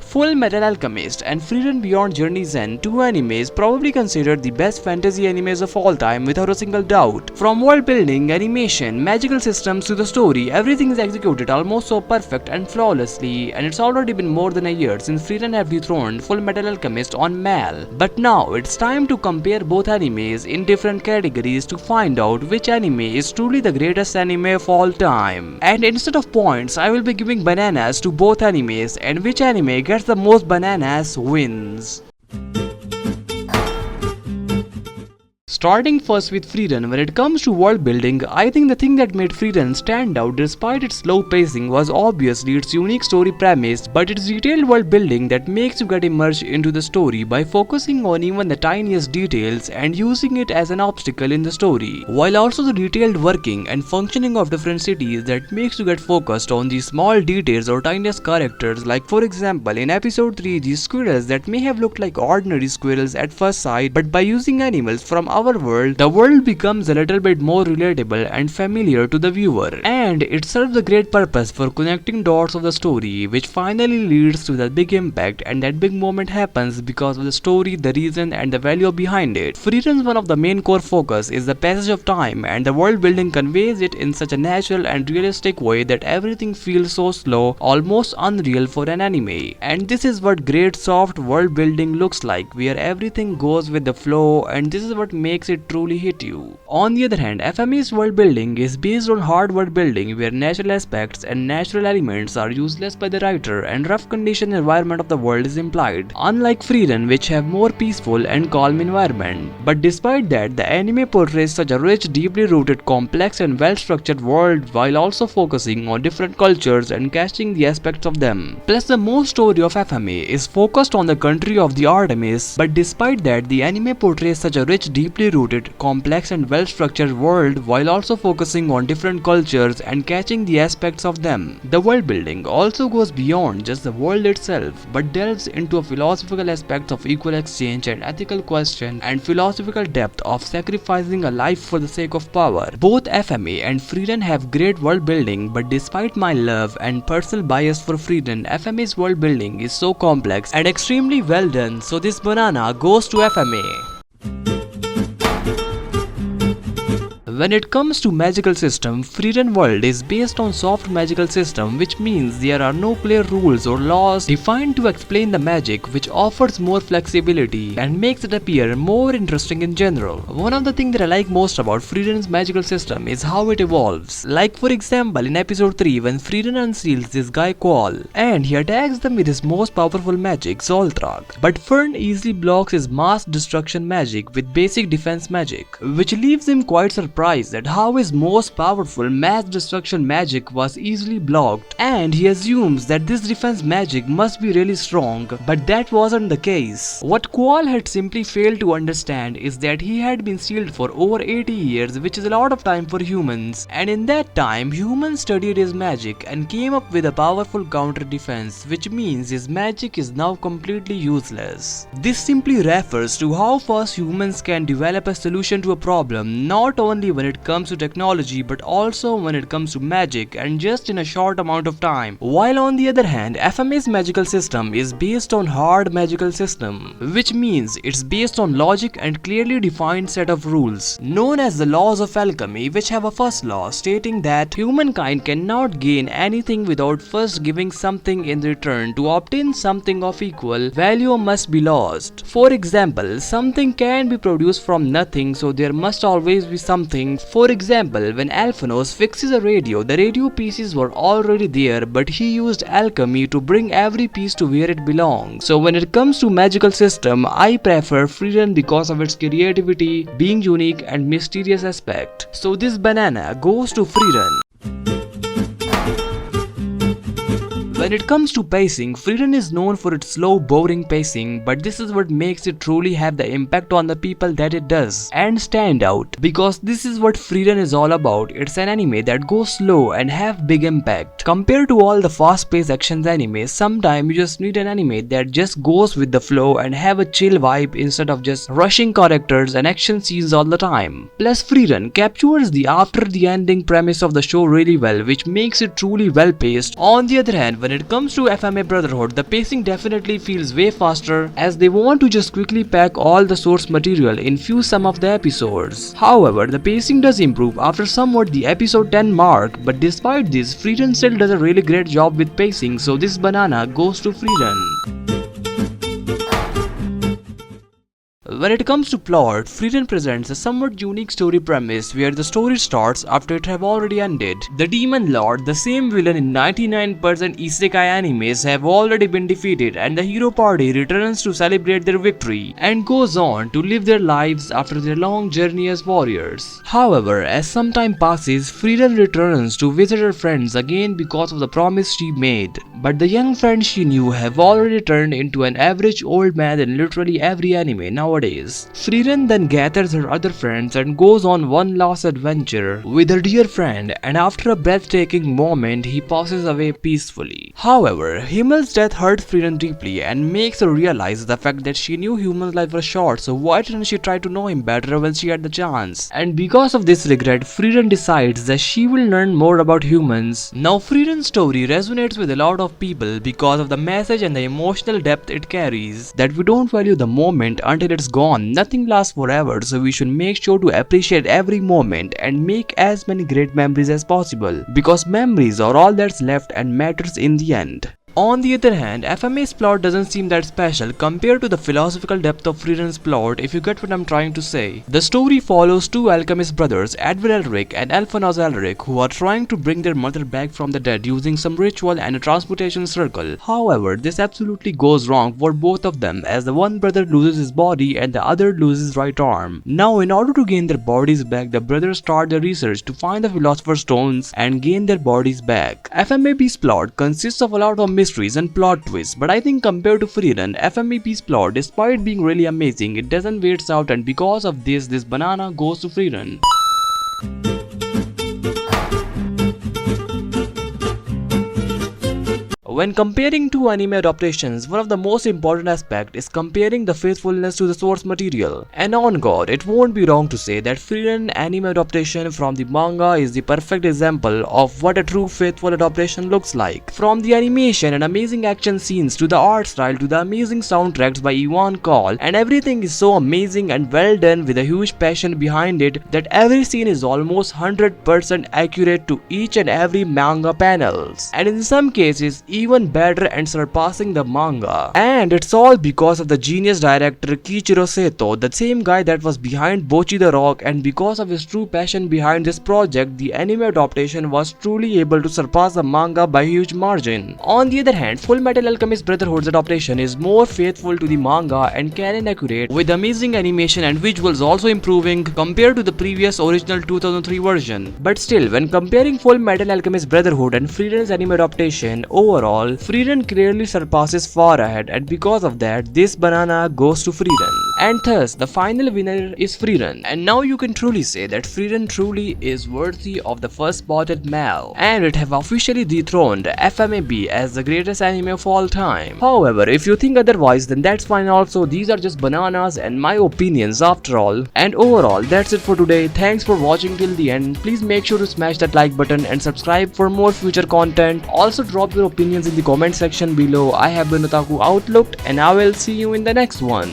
Fullmetal Alchemist and Frieren Beyond Journey's End, two animes probably considered the best fantasy animes of all time without a single doubt. From world building, animation, magical systems to the story, everything is executed almost so perfect and flawlessly, and it's already been more than a year since Frieren have dethroned Fullmetal Alchemist on Mal. But now it's time to compare both animes in different categories to find out which anime is truly the greatest anime of all time. And instead of points, I will be giving bananas to both animes, and which anime gets the most bananas wins. Starting first with Frieren, when it comes to world building, I think the thing that made Frieren stand out despite its slow pacing was obviously its unique story premise, but its detailed world building that makes you get immersed into the story by focusing on even the tiniest details and using it as an obstacle in the story, while also the detailed working and functioning of different cities that makes you get focused on these small details or tiniest characters, like for example in episode 3 these squirrels that may have looked like ordinary squirrels at first sight, but by using animals from our world, the world becomes a little bit more relatable and familiar to the viewer, and it serves a great purpose for connecting dots of the story, which finally leads to that big impact, and that big moment happens because of the story, the reason and the value behind it. Frieren's one of the main core focus is the passage of time, and the world building conveys it in such a natural and realistic way that everything feels so slow, almost unreal for an anime. And this is what great soft world building looks like, where everything goes with the flow, and this is what makes it truly hit you. On the other hand, FME's world building is based on hard world building, where natural aspects and natural elements are useless by the writer and rough condition environment of the world is implied, unlike Frieren, which have more peaceful and calm environment. But despite that, the anime portrays such a rich, deeply rooted, complex and well structured world while also focusing on different cultures and casting the aspects of them. Plus, the most story of FMA is focused on the country of the Artemis, but despite that, the anime portrays such a rich, deeply rooted, complex and well-structured world while also focusing on different cultures and catching the aspects of them. The world building also goes beyond just the world itself, but delves into a philosophical aspect of equal exchange and ethical question and philosophical depth of sacrificing a life for the sake of power. Both FMA and Frieren have great world building, but despite my love and personal bias for Frieren, FMA's world building is so complex and extremely well done, so this banana goes to FMA. When it comes to magical system, Frieren world is based on soft magical system, which means there are no clear rules or laws defined to explain the magic, which offers more flexibility and makes it appear more interesting in general. One of the things that I like most about Frieren's magical system is how it evolves. Like for example in episode 3 when Frieren unseals this guy Qual and he attacks them with his most powerful magic, Zoltrak. But Fern easily blocks his mass destruction magic with basic defense magic, which leaves him quite surprised that how his most powerful mass destruction magic was easily blocked, and he assumes that this defense magic must be really strong, but that wasn't the case. What Qual had simply failed to understand is that he had been sealed for over 80 years, which is a lot of time for humans, and in that time humans studied his magic and came up with a powerful counter defense, which means his magic is now completely useless. This simply refers to how fast humans can develop a solution to a problem, not only when it comes to technology but also when it comes to magic, and just in a short amount of time. While on the other hand, FMA's magical system is based on hard magical system, which means it's based on logic and clearly defined set of rules known as the laws of alchemy, which have a first law stating that humankind cannot gain anything without first giving something in return. To obtain something of equal value must be lost. For example, something can be produced from nothing, so there must always be something. For example, when Alphanos fixes a radio, the radio pieces were already there, but he used alchemy to bring every piece to where it belongs. So when it comes to magical system, I prefer Frieren because of its creativity, being unique and mysterious aspect. So this banana goes to Frieren. When it comes to pacing, Frieren is known for its slow, boring pacing, but this is what makes it truly have the impact on the people that it does and stand out, because this is what Frieren is all about. It's an anime that goes slow and have big impact. Compared to all the fast-paced action anime, sometimes you just need an anime that just goes with the flow and have a chill vibe instead of just rushing characters and action scenes all the time. Plus, Frieren captures the after the ending premise of the show really well, which makes it truly well paced. On the other hand, when it it comes to FMA Brotherhood, the pacing definitely feels way faster as they want to just quickly pack all the source material in few some of the episodes. However, the pacing does improve after somewhat the episode 10 mark, but despite this, Frieren still does a really great job with pacing, so this banana goes to Frieren. When it comes to plot, Frieren presents a somewhat unique story premise where the story starts after it have already ended. The Demon Lord, the same villain in 99% isekai animes, have already been defeated and the hero party returns to celebrate their victory and goes on to live their lives after their long journey as warriors. However, as some time passes, Frieren returns to visit her friends again because of the promise she made. But the young friends she knew have already turned into an average old man in literally every anime nowadays. Frieren then gathers her other friends and goes on one last adventure with her dear friend, and after a breathtaking moment, he passes away peacefully. However, Himmel's death hurt Frieren deeply and makes her realize the fact that she knew Himmel's life was short, so why didn't she try to know him better when she had the chance? And because of this regret, Frieren decides that she will learn more about humans. Now, Frieren's story resonates with a lot of people because of the message and the emotional depth it carries, that we don't value the moment until it's gone. Nothing lasts forever, so we should make sure to appreciate every moment and make as many great memories as possible, because memories are all that's left and matters in the end. On the other hand, FMA's plot doesn't seem that special compared to the philosophical depth of Frieren's plot, if you get what I'm trying to say. The story follows two alchemist brothers, Edward Elric and Alphonse Elric, who are trying to bring their mother back from the dead using some ritual and a transmutation circle. However, this absolutely goes wrong for both of them, as the one brother loses his body and the other loses his right arm. Now, in order to gain their bodies back, the brothers start their research to find the Philosopher's Stones and gain their bodies back. FMAP's plot consists of a lot of mysteries and plot twists, but I think compared to Frieren, FMAP's plot, despite being really amazing, it doesn't weird out, and because of this banana goes to Frieren. When comparing two anime adaptations, one of the most important aspects is comparing the faithfulness to the source material. And on God, it won't be wrong to say that Frieren anime adaptation from the manga is the perfect example of what a true faithful adaptation looks like. From the animation and amazing action scenes to the art style to the amazing soundtracks by Ivan Call, and everything is so amazing and well done with a huge passion behind it that every scene is almost 100% accurate to each and every manga panels, and in some cases even better and surpassing the manga. And it's all because of the genius director Kiichiro Seto, the same guy that was behind Bocchi the Rock, and because of his true passion behind this project, the anime adaptation was truly able to surpass the manga by a huge margin. On the other hand, Fullmetal Alchemist Brotherhood's adaptation is more faithful to the manga and canon accurate, with amazing animation and visuals also improving compared to the previous original 2003 version. But still, when comparing Fullmetal Alchemist Brotherhood and Frieren's anime adaptation, overall, Frieren clearly surpasses far ahead, and because of that, this banana goes to Frieren. And thus, the final winner is Frieren. And now you can truly say that Frieren truly is worthy of the first spotted Mal, and it have officially dethroned FMAB as the greatest anime of all time. However, if you think otherwise, then that's fine also. These are just bananas and my opinions after all. And overall, that's it for today. Thanks for watching till the end. Please make sure to smash that like button and subscribe for more future content. Also drop your opinions in the comment section below. I have been Otaku Outlooked, and I will see you in the next one.